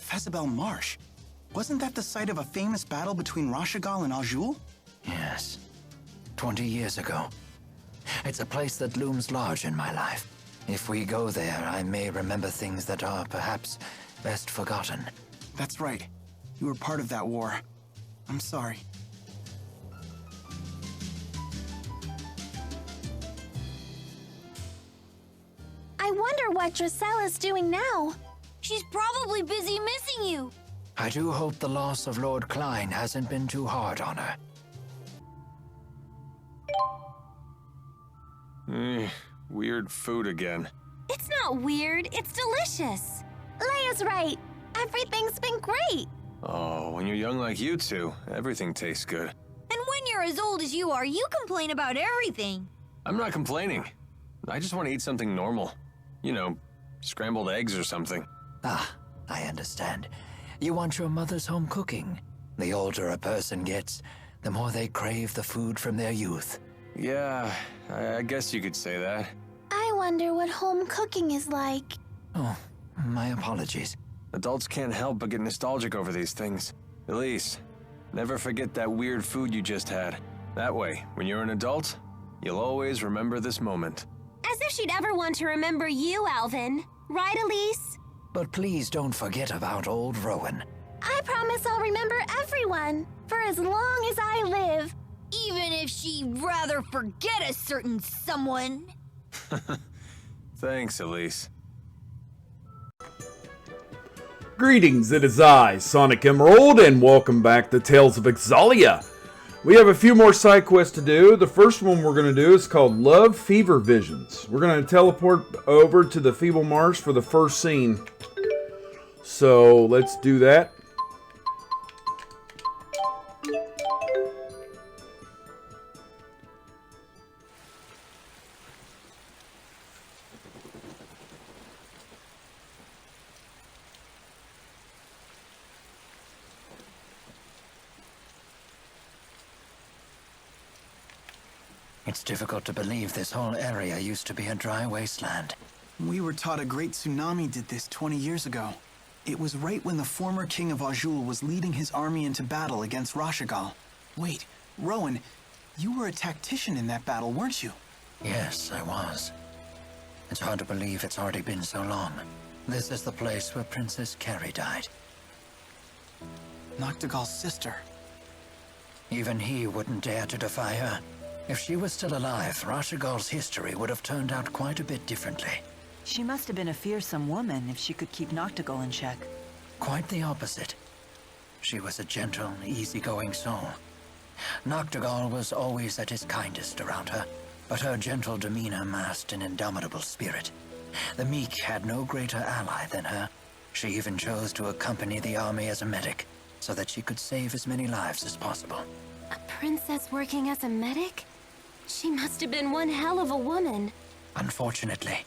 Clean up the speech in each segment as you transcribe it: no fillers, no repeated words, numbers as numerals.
Fezabel Marsh. Wasn't that the site of a famous battle between Rashagal and Aljul? Yes. 20 years ago. It's a place that looms large in my life. If we go there, I may remember things that are perhaps best forgotten. That's right. You were part of that war. I'm sorry. I wonder what Drusella's doing now. She's probably busy missing you. I do hope the loss of Lord Klein hasn't been too hard on her. Weird food again. It's not weird, it's delicious. Leia's right. Everything's been great. Oh, when you're young like you two, everything tastes good. And when you're as old as you are, you complain about everything. I'm not complaining. I just want to eat something normal. You know, scrambled eggs or something. Ah, I understand. You want your mother's home cooking. The older a person gets, the more they crave the food from their youth. Yeah, I guess you could say that. I wonder what home cooking is like. Oh, my apologies. Adults can't help but get nostalgic over these things. Elise, never forget that weird food you just had. That way, when you're an adult, you'll always remember this moment. As if she'd ever want to remember you, Alvin. Right, Elise? But please don't forget about old Rowan. I promise I'll remember everyone, for as long as I live. Even if she'd rather forget a certain someone. Thanks, Elise. Greetings, it is I, Sonicemerald, and welcome back to Tales of Xillia. We have a few more side quests to do. The first one we're going to do is called Love Fever Visions. We're going to teleport over to the Feeble Marsh for the first scene. So let's do that. It's difficult to believe this whole area used to be a dry wasteland. We were taught a great tsunami did this 20 years ago. It was right when the former king of Aljul was leading his army into battle against Rashagal. Wait, Rowan, you were a tactician in that battle, weren't you? Yes, I was. It's hard to believe it's already been so long. This is the place where Princess Carrie died. Noctigal's sister. Even he wouldn't dare to defy her. If she was still alive, Rashagal's history would have turned out quite a bit differently. She must have been a fearsome woman if she could keep Noctigal in check. Quite the opposite. She was a gentle, easygoing soul. Noctigal was always at his kindest around her, but her gentle demeanor masked an indomitable spirit. The meek had no greater ally than her. She even chose to accompany the army as a medic, so that she could save as many lives as possible. A princess working as a medic? She must have been one hell of a woman. Unfortunately,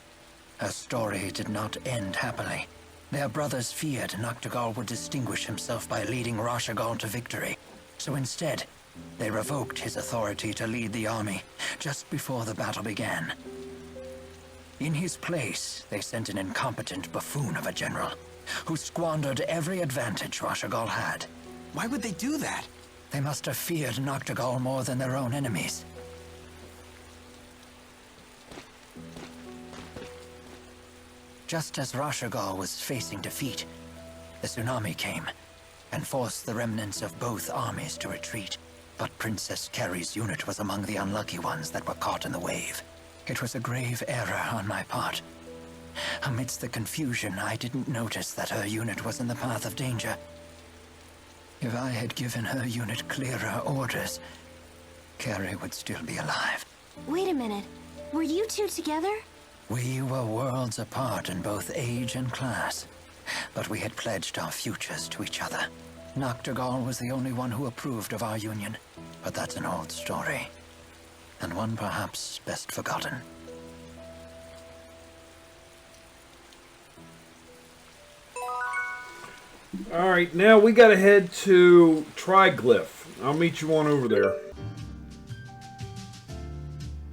her story did not end happily. Their brothers feared Noctigal would distinguish himself by leading Rashagal to victory. So instead, they revoked his authority to lead the army just before the battle began. In his place, they sent an incompetent buffoon of a general who squandered every advantage Rashagal had. Why would they do that? They must have feared Noctigal more than their own enemies. Just as Rashagal was facing defeat, the tsunami came and forced the remnants of both armies to retreat. But Princess Carrie's unit was among the unlucky ones that were caught in the wave. It was a grave error on my part. Amidst the confusion, I didn't notice that her unit was in the path of danger. If I had given her unit clearer orders, Carrie would still be alive. Wait a minute. Were you two together? We were worlds apart in both age and class, but we had pledged our futures to each other. Noctigal was the only one who approved of our union, but that's an old story, and one perhaps best forgotten. Alright, now we gotta head to Triglyph. I'll meet you on over there.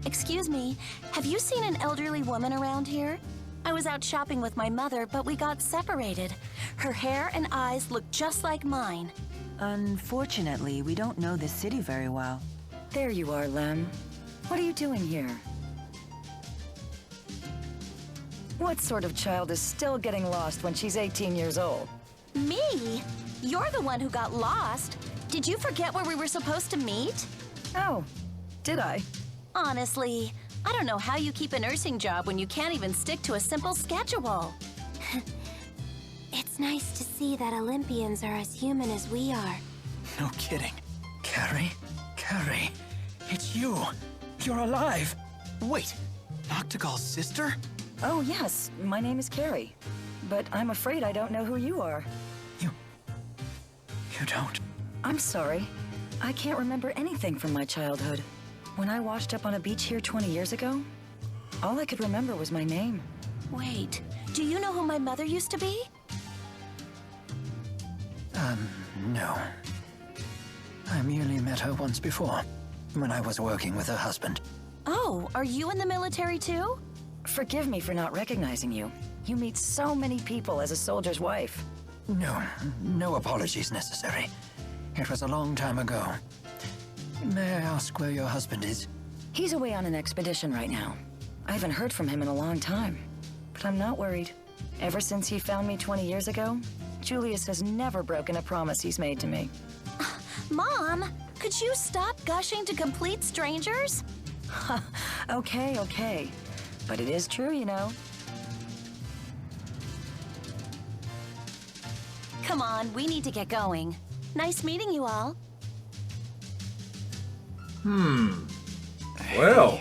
Excuse me, have you seen an elderly woman around here? I was out shopping with my mother, but we got separated. Her hair and eyes look just like mine. Unfortunately, we don't know this city very well. There you are, Lem. What are you doing here? What sort of child is still getting lost when she's 18 years old? Me? You're the one who got lost. Did you forget where we were supposed to meet? Oh, did I? Honestly, I don't know how you keep a nursing job when you can't even stick to a simple schedule. It's nice to see that Olympians are as human as we are. No kidding. Carrie? Carrie, it's you. You're alive. Wait, Noctigal's sister? Oh, yes. My name is Carrie. But I'm afraid I don't know who you are. You don't. I'm sorry. I can't remember anything from my childhood. When I washed up on a beach here 20 years ago, all I could remember was my name. Wait, do you know who my mother used to be? No. I merely met her once before, when I was working with her husband. Oh, are you in the military too? Forgive me for not recognizing you. You meet so many people as a soldier's wife. No apologies necessary. It was a long time ago. May I ask where your husband is? He's away on an expedition right now. I haven't heard from him in a long time, but I'm not worried. Ever since he found me 20 years ago, Julius has never broken a promise he's made to me. Mom, could you stop gushing to complete strangers? Okay. But it is true, you know. Come on, we need to get going. Nice meeting you all. Well,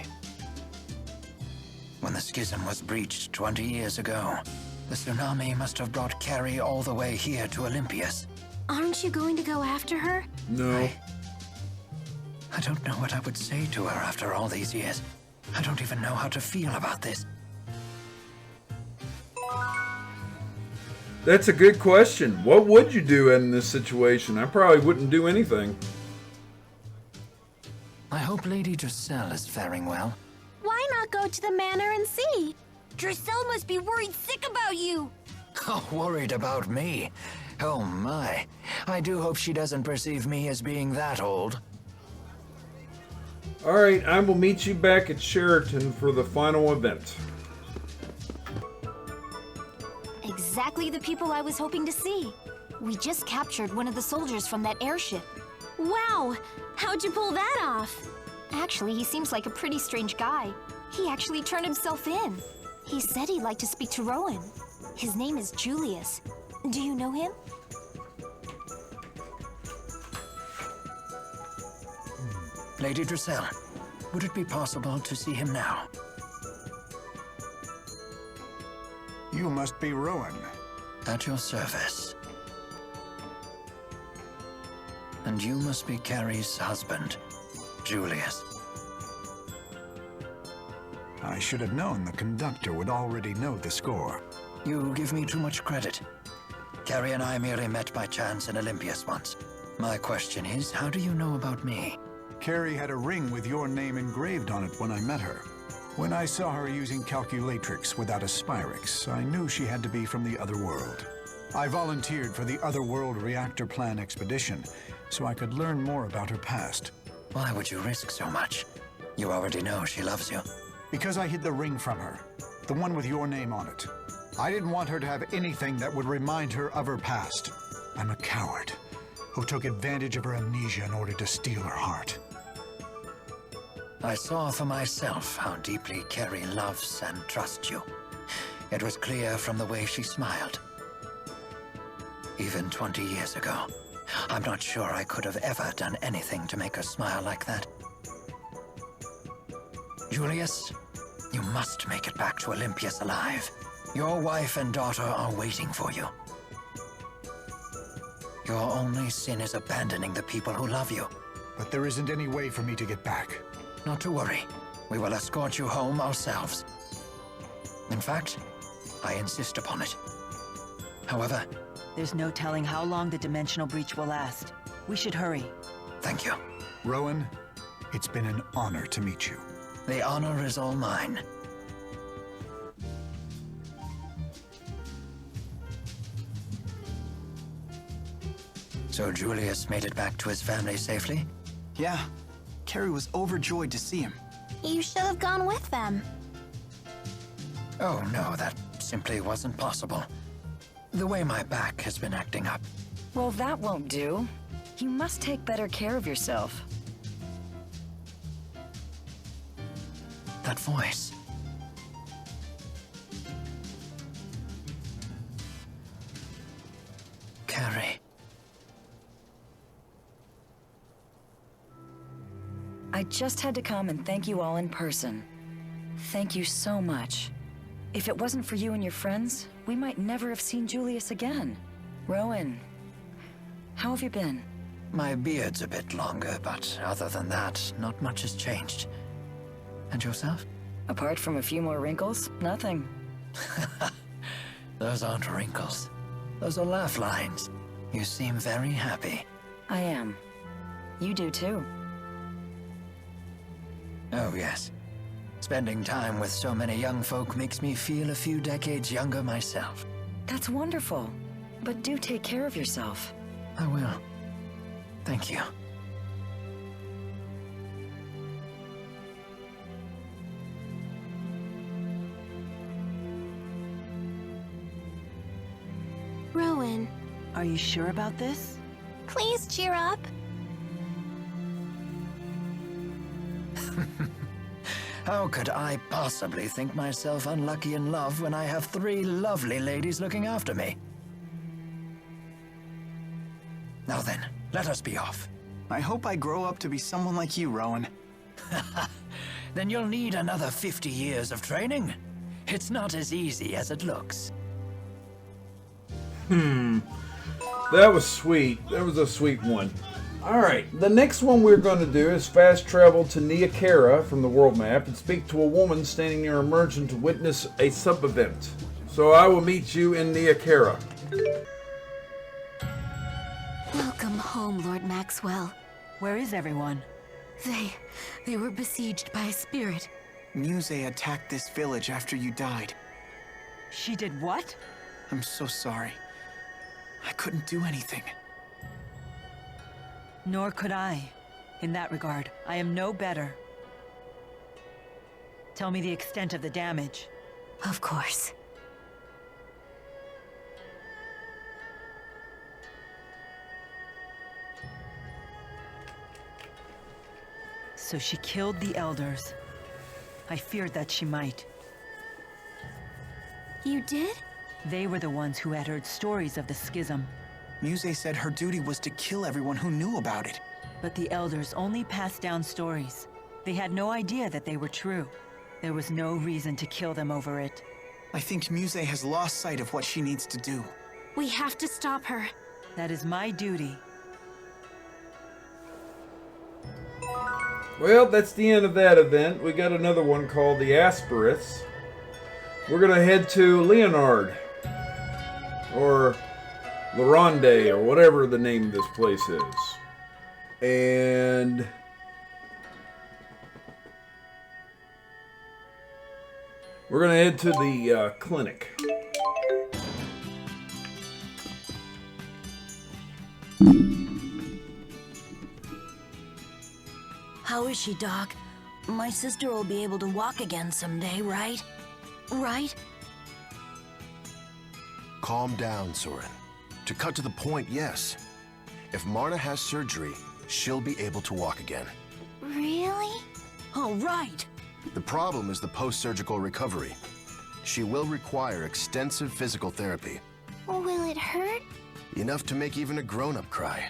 When the schism was breached 20 years ago, the tsunami must have brought Carrie all the way here to Olympias. Aren't you going to go after her? no. I don't know what I would say to her after all these years. I don't even know how to feel about this. That's a good question. What would you do in this situation? I probably wouldn't do anything. I hope Lady Drissel is faring well. Why not go to the manor and see? Drissel must be worried sick about you. Oh, worried about me? Oh my. I do hope she doesn't perceive me as being that old. Alright, I will meet you back at Sheraton for the final event. Exactly the people I was hoping to see. We just captured one of the soldiers from that airship. Wow! How'd you pull that off? Actually, he seems like a pretty strange guy. He actually turned himself in. He said he'd like to speak to Rowan. His name is Julius. Do you know him? Lady Drissel, would it be possible to see him now? You must be Rowan. At your service. And you must be Carrie's husband, Julius. I should have known the conductor would already know the score. You give me too much credit. Carrie and I merely met by chance in Olympias once. My question is, how do you know about me? Carrie had a ring with your name engraved on it when I met her. When I saw her using calculatrix without a Spyrix, I knew she had to be from the other world. I volunteered for the Otherworld Reactor Plan expedition, so I could learn more about her past. Why would you risk so much? You already know she loves you. Because I hid the ring from her, the one with your name on it. I didn't want her to have anything that would remind her of her past. I'm a coward who took advantage of her amnesia in order to steal her heart. I saw for myself how deeply Carrie loves and trusts you. It was clear from the way she smiled. Even 20 years ago, I'm not sure I could have ever done anything to make her smile like that. Julius, you must make it back to Olympias alive. Your wife and daughter are waiting for you. Your only sin is abandoning the people who love you. But there isn't any way for me to get back. Not to worry. We will escort you home ourselves. In fact, I insist upon it. However, There's no telling how long the dimensional breach will last. We should hurry. thank you. Rowan, it's been an honor to meet you. The honor is all mine. So Julius made it back to his family safely? Yeah, Carrie was overjoyed to see him. You should have gone with them. Oh no, that simply wasn't possible. The way my back has been acting up. Well, that won't do. You must take better care of yourself. That voice. Carrie. I just had to come and thank you all in person. Thank you so much. If it wasn't for you and your friends, we might never have seen Julius again. Rowan, how have you been? My beard's a bit longer, but other than that, not much has changed. And yourself? Apart from a few more wrinkles, nothing. Those aren't wrinkles. Those are laugh lines. You seem very happy. I am. You do too. Oh, yes. Spending time with so many young folk makes me feel a few decades younger myself. That's wonderful. But do take care of yourself. I will. Thank you. Rowan, Are you sure about this? please cheer up. How could I possibly think myself unlucky in love when I have 3 lovely ladies looking after me? Now then, let us be off. I hope I grow up to be someone like you, Rowan. Then you'll need another 50 years of training. It's not as easy as it looks. That was sweet. That was a sweet one. Alright, the next one we're going to do is fast travel to Neokera from the world map and speak to a woman standing near a merchant to witness a sub-event. So I will meet you in Neokera. Welcome home, Lord Maxwell. Where is everyone? They were besieged by a spirit. Muse attacked this village after you died. She did what? I'm so sorry. I couldn't do anything. Nor could I. In that regard, I am no better. Tell me the extent of the damage. Of course. So she killed the elders. I feared that she might. You did? They were the ones who had heard stories of the schism. Muse said her duty was to kill everyone who knew about it. But the elders only passed down stories. They had no idea that they were true. There was no reason to kill them over it. I think Muse has lost sight of what she needs to do. We have to stop her. That is my duty. Well, that's the end of that event. We got another one called the Aspirits. We're going to head to Leonard. Or Laronde, or whatever the name of this place is. And we're going to head to the clinic. How is she, Doc? My sister will be able to walk again someday, right? Right? Calm down, Soren. To cut to the point, yes. If Marna has surgery, she'll be able to walk again. Really? All right. The problem is the post-surgical recovery. She will require extensive physical therapy. Will it hurt? Enough to make even a grown-up cry.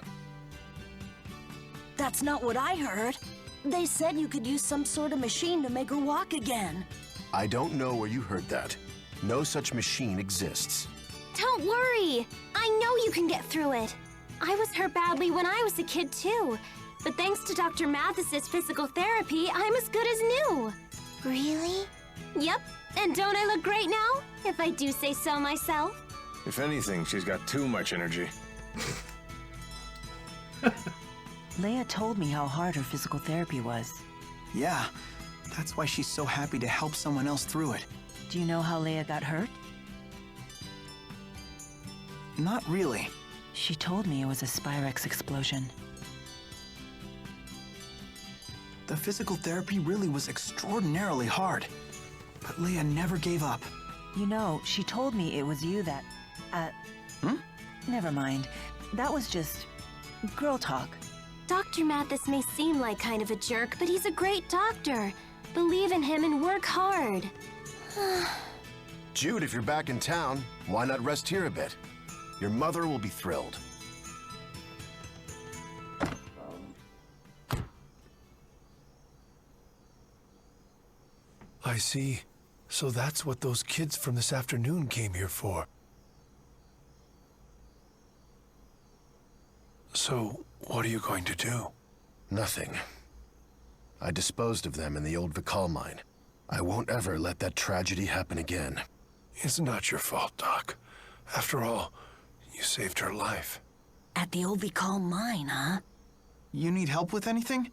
That's not what I heard. They said you could use some sort of machine to make her walk again. I don't know where you heard that. No such machine exists. Don't worry. I know you can get through it. I was hurt badly when I was a kid, too. But thanks to Dr. Mathis's physical therapy, I'm as good as new. Really? Yep. And don't I look great now? If I do say so myself. If anything, she's got too much energy. Leia told me how hard her physical therapy was. Yeah, that's why she's so happy to help someone else through it. Do you know how Leia got hurt? Not really. She told me it was a Spyrex explosion. The physical therapy really was extraordinarily hard. But Leia never gave up. You know, she told me it was you that... Never mind. That was just... girl talk. Dr. Mathis may seem like kind of a jerk, but he's a great doctor. Believe in him and work hard. Jude, if you're back in town, why not rest here a bit? Your mother will be thrilled. I see. So that's what those kids from this afternoon came here for. So, what are you going to do? Nothing. I disposed of them in the old Vikal mine. I won't ever let that tragedy happen again. It's not your fault, Doc. After all, you saved her life. At the old Vikal mine, huh? You need help with anything?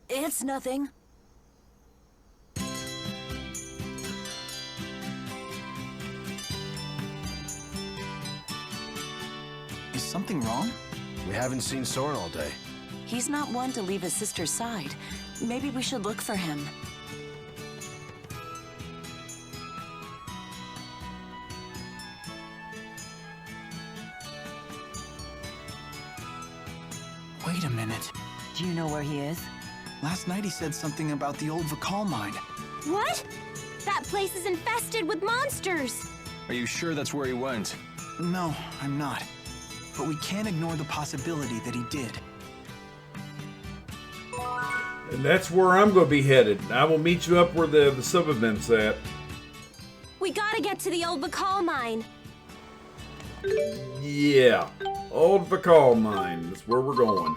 It's nothing. Is something wrong? We haven't seen Soren all day. He's not one to leave his sister's side. Maybe we should look for him. Wait a minute. Do you know where he is? Last night he said something about the old Vikal mine. What? That place is infested with monsters! Are you sure that's where he went? No, I'm not. But we can't ignore the possibility that he did. And that's where I'm going to be headed. I will meet you up where the sub-event's at. We gotta get to the old Vikal mine. Yeah. Old Vikal mine. That's where we're going.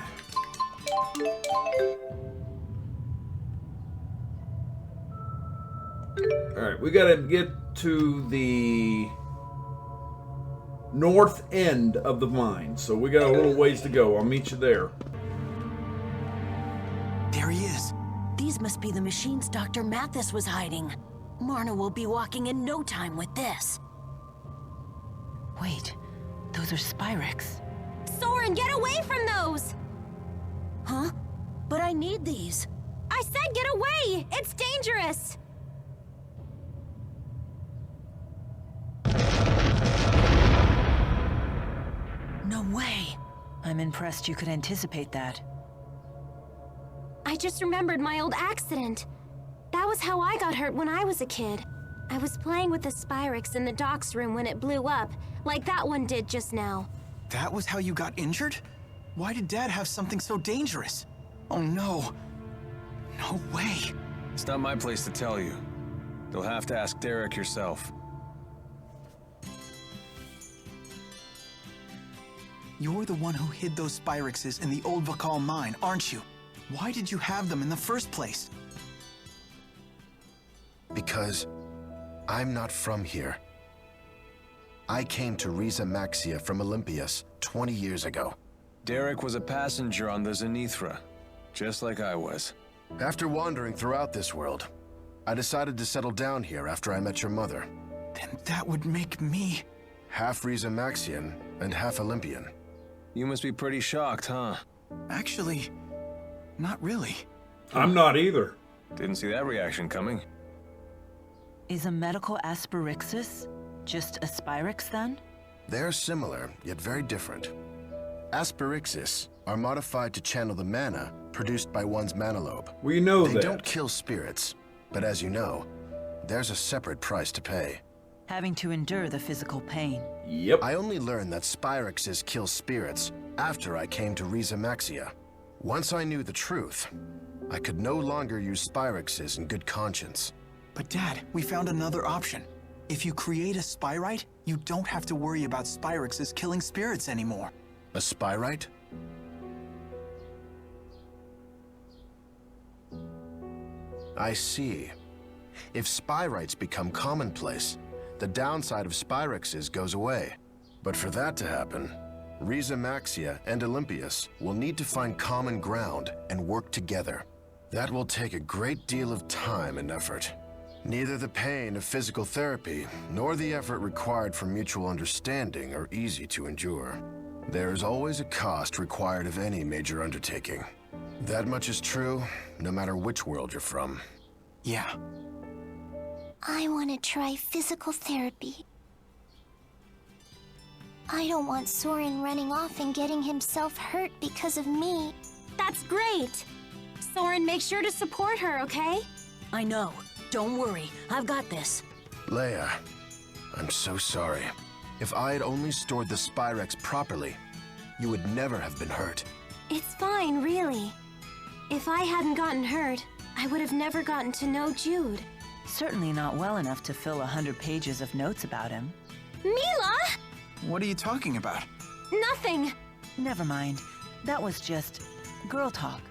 Alright, we gotta get to the north end of the mine. So we got a little ways to go. I'll meet you there. There he is. These must be the machines Dr. Mathis was hiding. Marna will be walking in no time with this. Wait, those are Spyrex. Soren, get away from those! Huh? But I need these. I said get away! It's dangerous! No way. I'm impressed you could anticipate that. I just remembered my old accident. That was how I got hurt when I was a kid. I was playing with the Spyrex in the docks room when it blew up, like that one did just now. That was how you got injured? Why did Dad have something so dangerous? Oh no. No way. It's not my place to tell you. You'll have to ask Derek yourself. You're the one who hid those Spyrexes in the old Vikal mine, aren't you? Why did you have them in the first place? Because I'm not from here. I came to Riza Maxia from Olympias 20 years ago. Derek was a passenger on the Zenithra, just like I was. After wandering throughout this world, I decided to settle down here after I met your mother. Then that would make me... half Riza Maxian and half Olympian. You must be pretty shocked, huh? Actually, not really. I'm not either. Didn't see that reaction coming. Is a medical asperixis just a Spyrex then? They're similar, yet very different. Asperixis are modified to channel the mana produced by one's mana lobe. We know they that. They don't kill spirits, but as you know, there's a separate price to pay. Having to endure the physical pain. Yep. I only learned that Spyrexes kill spirits after I came to Riza Maxia. Once I knew the truth, I could no longer use Spyrexes in good conscience. But Dad, we found another option. If you create a Spyrite, you don't have to worry about Spyrexes killing spirits anymore. A Spyrite? I see. If Spyrites become commonplace, the downside of Spyrexes goes away. But for that to happen, Riza Maxia and Olympias will need to find common ground and work together. That will take a great deal of time and effort. Neither the pain of physical therapy nor the effort required for mutual understanding are easy to endure. There is always a cost required of any major undertaking. That much is true, no matter which world you're from. Yeah. I want to try physical therapy. I don't want Soren running off and getting himself hurt because of me. That's great! Soren, make sure to support her, okay? I know. Don't worry. I've got this. Leia, I'm so sorry. If I had only stored the Spyrex properly, you would never have been hurt. It's fine, really. If I hadn't gotten hurt, I would have never gotten to know Jude. Certainly not well enough to fill 100 pages of notes about him. Mila! What are you talking about? Nothing! Never mind. That was just girl talk.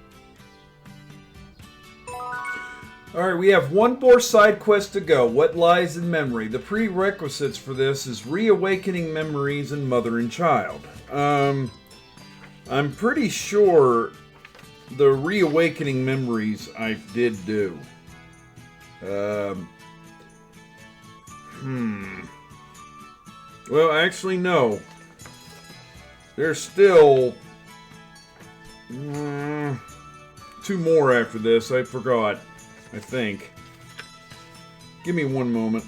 Alright, we have one more side quest to go. What lies in memory? The prerequisites for this is reawakening memories in mother and child. I'm pretty sure the reawakening memories I did do. Well, actually, no. There's still 2 more after this. I forgot. I think. Give me one moment.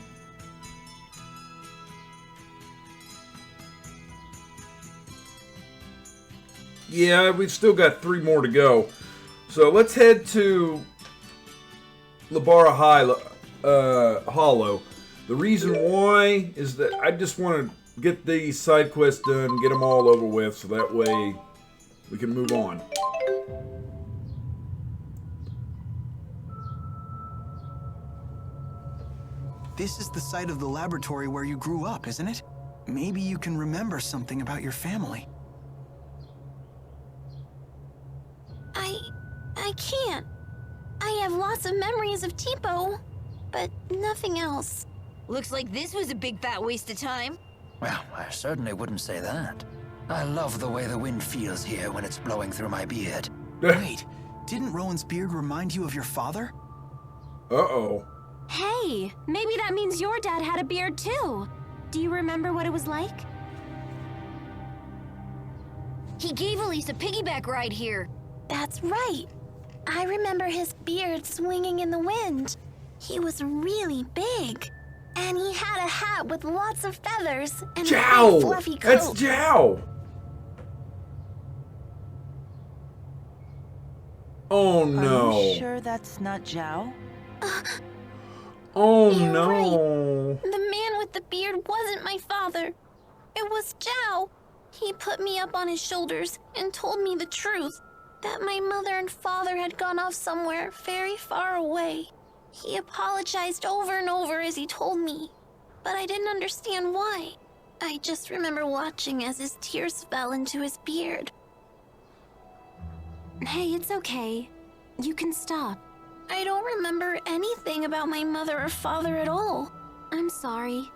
Yeah, we've still got 3 more to go. So let's head to Labara Hollow. The reason why is that I just want to get these side quests done, get them all over with, so that way we can move on. This is the site of the laboratory where you grew up, isn't it? Maybe you can remember something about your family. I can't. I have lots of memories of Tipo, but nothing else. Looks like this was a big fat waste of time. Well, I certainly wouldn't say that. I love the way the wind feels here when it's blowing through my beard. Wait, didn't Rowan's beard remind you of your father? Uh-oh. Hey, maybe that means your dad had a beard too. Do you remember what it was like? He gave Elise a piggyback ride here. That's right. I remember his beard swinging in the wind. He was really big. And he had a hat with lots of feathers and a big fluffy coat. That's Zhao! Oh no. Are you sure that's not Zhao? Oh You're no. Right. The man with the beard wasn't my father. It was Zhao. He put me up on his shoulders and told me the truth. That my mother and father had gone off somewhere very far away. He apologized over and over as he told me, but I didn't understand why. I just remember watching as his tears fell into his beard. Hey, it's okay. You can stop. I don't remember anything about my mother or father at all. I'm sorry.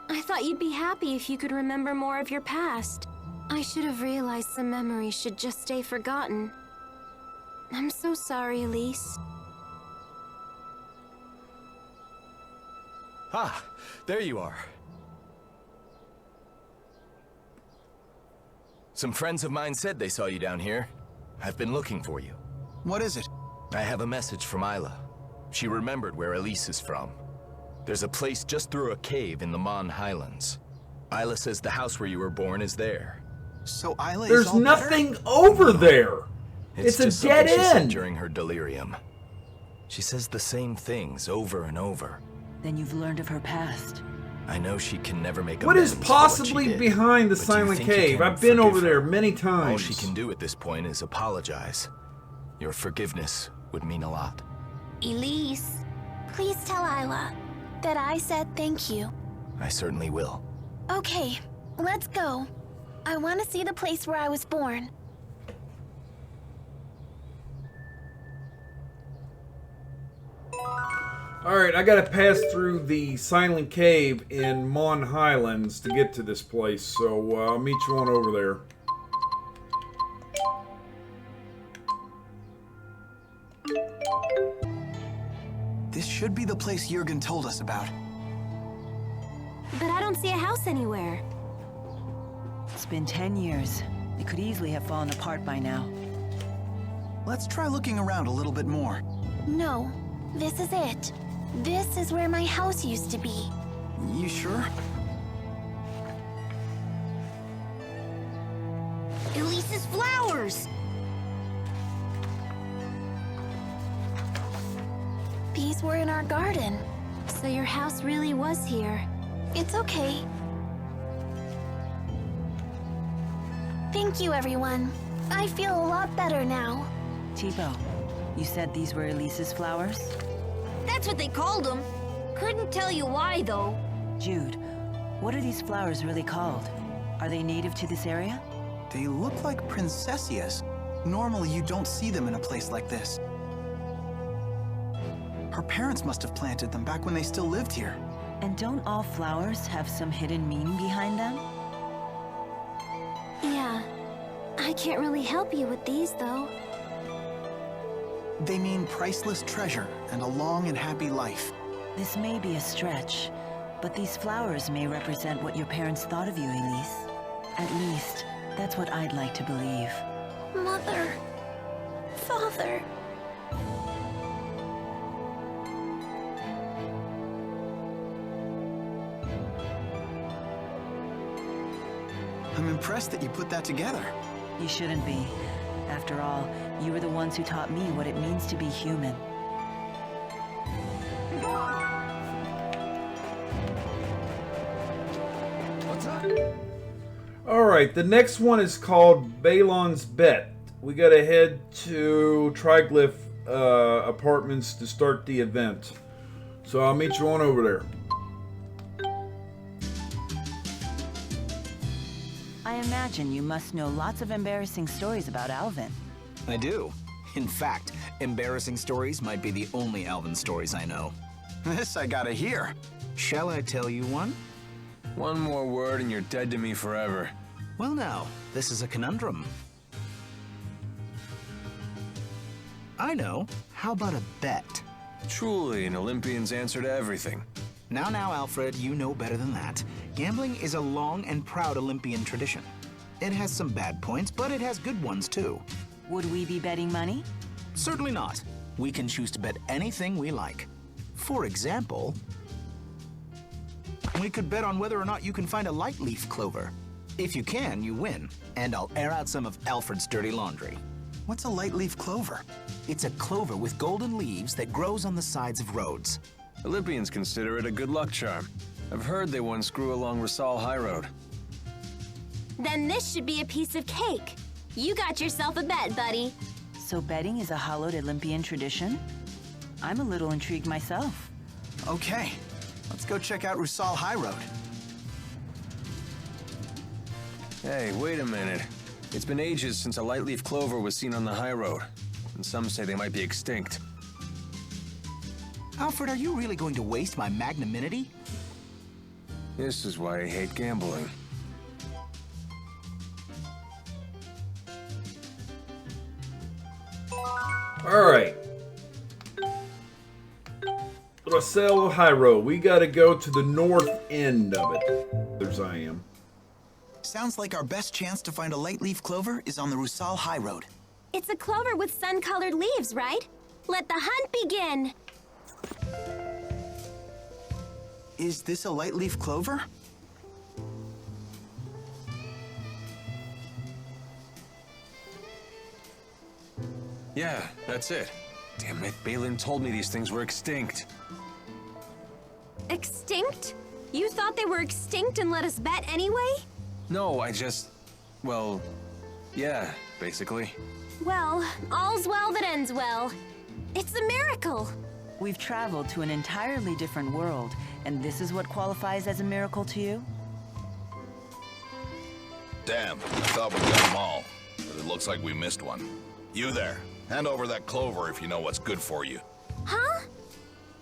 I thought you'd be happy if you could remember more of your past. I should have realized some memories should just stay forgotten. I'm so sorry, Elise. Ah, there you are. Some friends of mine said they saw you down here. I've been looking for you. What is it? I have a message from Isla. She remembered where Elise is from. There's a place just through a cave in the Mon Highlands. Isla says the house where you were born is there. So Isla is There's all nothing better? over there. It's just a dead something she said end. during her delirium. She says the same things over and over. Then you've learned of her past. I know she can never make What is amends for what she possibly did, behind the but do you Silent think you Cave? can I've been forgive over there her? many All times. she can do at this point is apologize. Your forgiveness would mean a lot. Elise, please tell Isla that I said thank you. I certainly will. Okay, let's go. I want to see the place where I was born. Alright, I gotta pass through the Silent Cave in Mon Highlands to get to this place, so I'll meet you on over there. This should be the place Jurgen told us about. But I don't see a house anywhere. It's been 10 years. It could easily have fallen apart by now. Let's try looking around a little bit more. No, this is it. This is where my house used to be. You sure? Elise's flowers! These were in our garden. So your house really was here. It's okay. Thank you, everyone. I feel a lot better now. Tipo, you said these were Elise's flowers? That's what they called them. Couldn't tell you why, though. Jude, what are these flowers really called? Are they native to this area? They look like princessias. Normally, you don't see them in a place like this. Her parents must have planted them back when they still lived here. And don't all flowers have some hidden meaning behind them? Yeah. I can't really help you with these, though. They mean priceless treasure and a long and happy life. This may be a stretch, but these flowers may represent what your parents thought of you, Elise. At least, that's what I'd like to believe. Mother. Father. I'm impressed that you put that together. You shouldn't be. After all, you were the ones who taught me what it means to be human. What's up? Alright, the next one is called Balon's Bet. We gotta head to Triglyph Apartments to start the event. So I'll meet you on over there. I imagine you must know lots of embarrassing stories about Alvin. I do. In fact, embarrassing stories might be the only Alvin stories I know. This I gotta hear. Shall I tell you one? One more word and you're dead to me forever. Well now, this is a conundrum. I know. How about a bet? Truly an Olympian's answer to everything. Now, Alfred, you know better than that. Gambling is a long and proud Olympian tradition. It has some bad points, but it has good ones too. Would we be betting money? Certainly not. We can choose to bet anything we like. For example, we could bet on whether or not you can find a light leaf clover. If you can, you win, and I'll air out some of Alfred's dirty laundry. What's a light leaf clover? It's a clover with golden leaves that grows on the sides of roads. Olympians consider it a good luck charm. I've heard they once grew along Rasal High Road. Then this should be a piece of cake. You got yourself a bet, buddy. So betting is a hallowed Olympian tradition? I'm a little intrigued myself. Okay, let's go check out Rusal High Road. Hey, wait a minute. It's been ages since a light leaf clover was seen on the high road, and some say they might be extinct. Alfred, are you really going to waste my magnanimity? This is why I hate gambling. Alright. Rasel High Road. We gotta go to the north end of it. There's I am. Sounds like our best chance to find a light leaf clover is on the Rusal High Road. It's a clover with sun-colored leaves, right? Let the hunt begin. Is this a light leaf clover? Yeah, that's it. Damn it, Balin told me these things were extinct. Extinct? You thought they were extinct and let us bet anyway? No, well, yeah, basically. Well, all's well that ends well. It's a miracle. We've traveled to an entirely different world, and this is what qualifies as a miracle to you? Damn, I thought we got them all, but it looks like we missed one. You there, hand over that clover if you know what's good for you. Huh?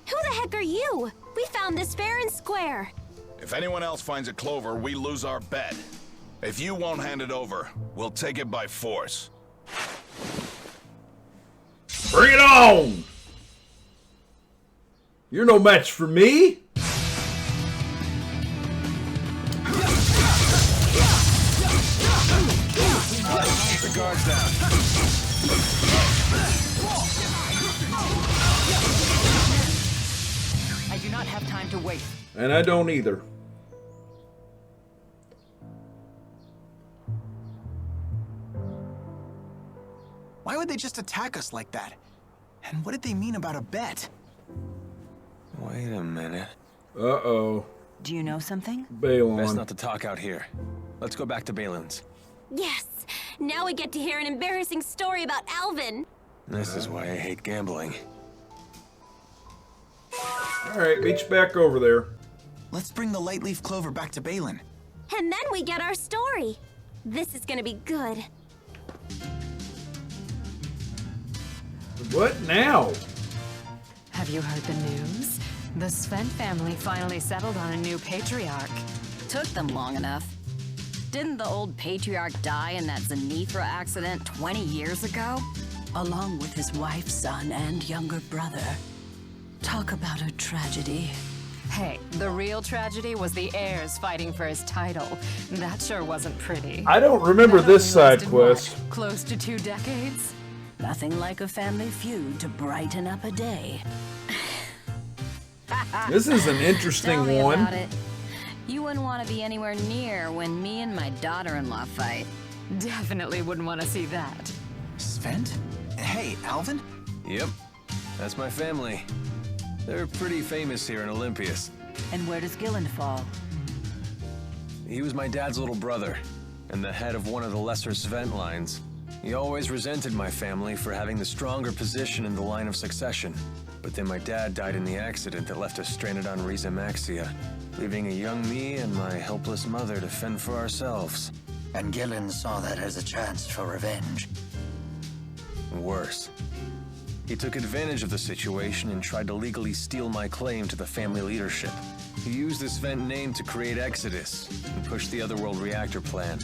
Who the heck are you? We found this fair and square. If anyone else finds a clover, we lose our bet. If you won't hand it over, we'll take it by force. Bring it on! You're no match for me. Keep the guards down. I do not have time to wait. And I don't either. Why would they just attack us like that? And what did they mean about a bet? Wait a minute. Uh-oh. Do you know something? Balon. Best not to talk out here. Let's go back to Balin's. Yes! Now we get to hear an embarrassing story about Alvin. This is why I hate gambling. Alright, meet you back over there. Let's bring the light leaf clover back to Balin. And then we get our story. This is gonna be good. What now? Have you heard the news? The Sven family finally settled on a new patriarch. Took them long enough. Didn't the old patriarch die in that Zenithra accident 20 years ago? Along with his wife, son, and younger brother. Talk about a tragedy. Hey, the real tragedy was the heirs fighting for his title. That sure wasn't pretty. I don't remember this side quest. What, close to 2 decades? Nothing like a family feud to brighten up a day. This is an interesting Tell me one. about it. You wouldn't want to be anywhere near when me and my daughter-in-law fight. Definitely wouldn't want to see that. Sven? Hey, Alvin? Yep, that's my family. They're pretty famous here in Olympias. And where does Gillen fall? He was my dad's little brother, and the head of one of the lesser Sven lines. He always resented my family for having the stronger position in the line of succession. But then my dad died in the accident that left us stranded on Riza Maxia, leaving a young me and my helpless mother to fend for ourselves. And Gillen saw that as a chance for revenge. Worse. He took advantage of the situation and tried to legally steal my claim to the family leadership. He used this Sven name to create Exodus and push the Otherworld reactor plan.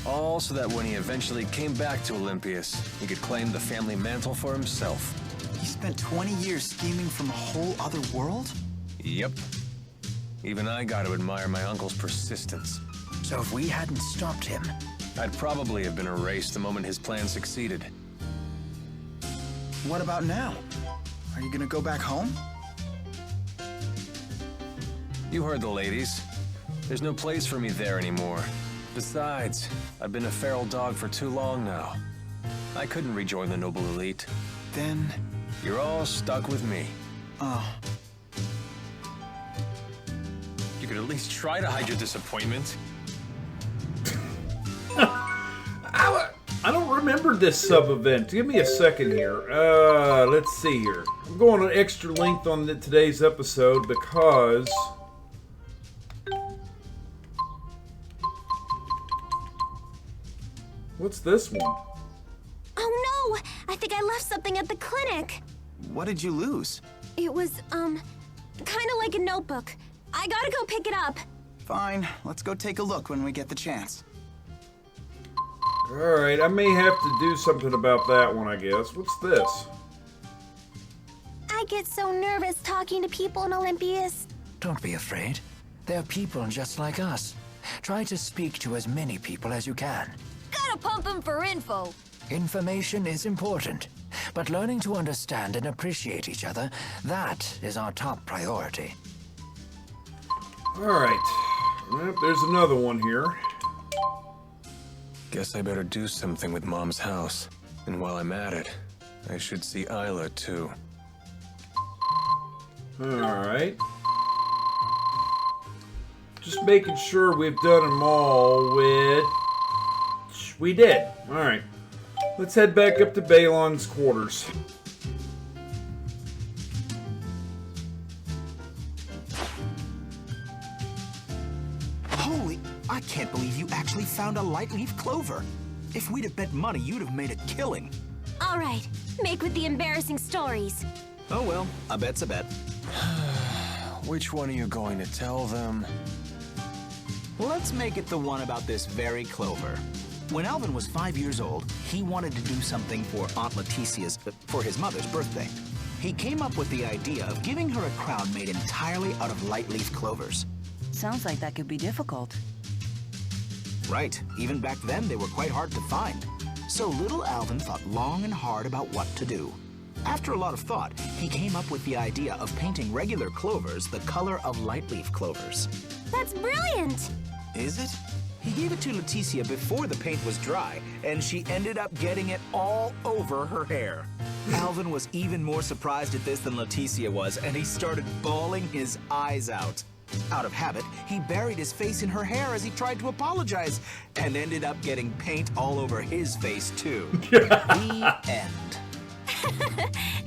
All so that when he eventually came back to Olympias, he could claim the family mantle for himself. He spent 20 years scheming from a whole other world? Yep. Even I got to admire my uncle's persistence. So if we hadn't stopped him, I'd probably have been erased the moment his plan succeeded. What about now? Are you gonna go back home? You heard the ladies. There's no place for me there anymore. Besides, I've been a feral dog for too long now. I couldn't rejoin the noble elite. Then... You're all stuck with me. Oh. You could at least try to hide your disappointment. I don't remember this sub-event. Give me a second here. Let's see here. I'm going an extra length on today's episode because... What's this one? Oh no! I think I left something at the clinic. What did you lose? It was, kind of like a notebook. I gotta go pick it up. Fine, let's go take a look when we get the chance. Alright, I may have to do something about that one, I guess. What's this? I get so nervous talking to people in Olympias. don't be afraid. They're people just like us. Try to speak to as many people as you can. Gotta pump them for info. Information is important, but learning to understand and appreciate each other, that is our top priority. Alright. Well, there's another one here. Guess I better do something with Mom's house. And while I'm at it, I should see Isla too. Alright. Just making sure we've done them all, which we did. Alright. Let's head back up to Balon's quarters. Holy, I can't believe you actually found a light leaf clover. If we'd have bet money, you'd have made a killing. All right, make with the embarrassing stories. Oh well, a bet's a bet. Which one are you going to tell them? Let's make it the one about this very clover. When Alvin was 5 years old, he wanted to do something for Aunt Leticia's, for his mother's birthday. he came up with the idea of giving her a crown made entirely out of light leaf clovers. Sounds like that could be difficult. Right. Even back then, they were quite hard to find. So little Alvin thought long and hard about what to do. After a lot of thought, he came up with the idea of painting regular clovers the color of light leaf clovers. That's brilliant! Is it? He gave it to Leticia before the paint was dry, and she ended up getting it all over her hair. Alvin was even more surprised at this than Leticia was, and he started bawling his eyes out. Out of habit, he buried his face in her hair as he tried to apologize, and ended up getting paint all over his face, too. The end.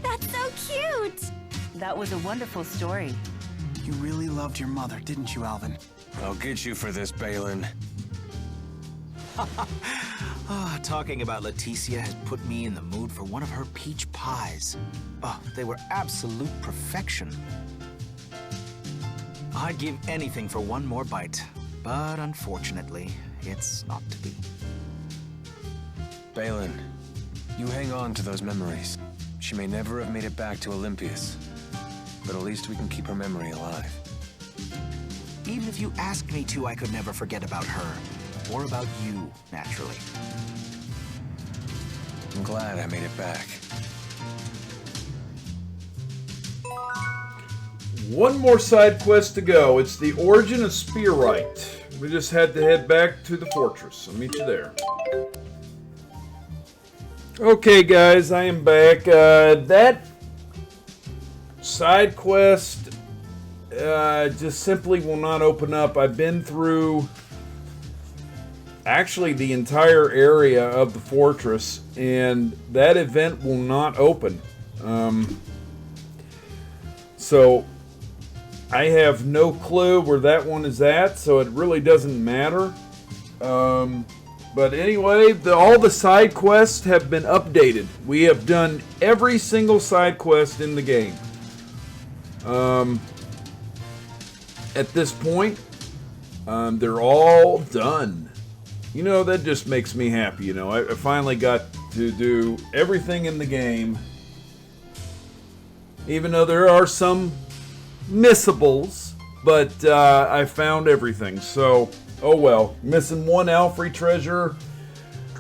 That's so cute! That was a wonderful story. You really loved your mother, didn't you, Alvin? I'll get you for this, Balin. Talking about Leticia has put me in the mood for one of her peach pies. They were absolute perfection. I'd give anything for one more bite, but unfortunately, it's not to be. Balin, you hang on to those memories. She may never have made it back to Olympias, but at least we can keep her memory alive. Even if you asked me to, I could never forget about her. Or about you, naturally. I'm glad I made it back. One more side quest to go. It's the origin of Spearwright. We just had to head back to the fortress. I'll meet you there. Okay, guys, I am back. That side quest just simply will not open up. I've been through actually the entire area of the fortress, and that event will not open. So I have no clue where that one is at, so it really doesn't matter. But anyway, all the side quests have been updated. We have done every single side quest in the game. At this point, they're all done. You know, that just makes me happy. You know, I finally got to do everything in the game. Even though there are some missables, but I found everything. So, oh well. Missing one Alfrey treasure,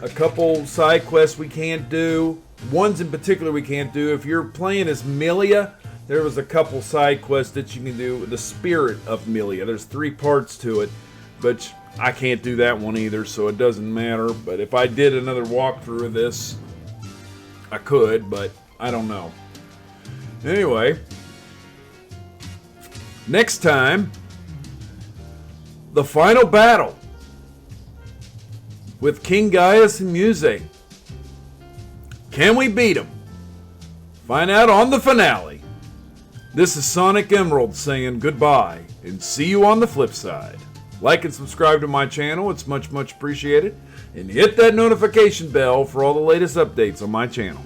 a couple side quests we can't do. Ones in particular we can't do. If you're playing as Xillia, there was a couple side quests that you can do with the spirit of Xillia. There's 3 parts to it, but I can't do that one either, so it doesn't matter. But if I did another walkthrough of this, I could, but I don't know. Anyway, next time, the final battle with King Gaius and Muse. Can we beat him? Find out on the finale. This is Sonicemerald saying goodbye, and see you on the flip side. Like and subscribe to my channel, it's much, much appreciated. And hit that notification bell for all the latest updates on my channel.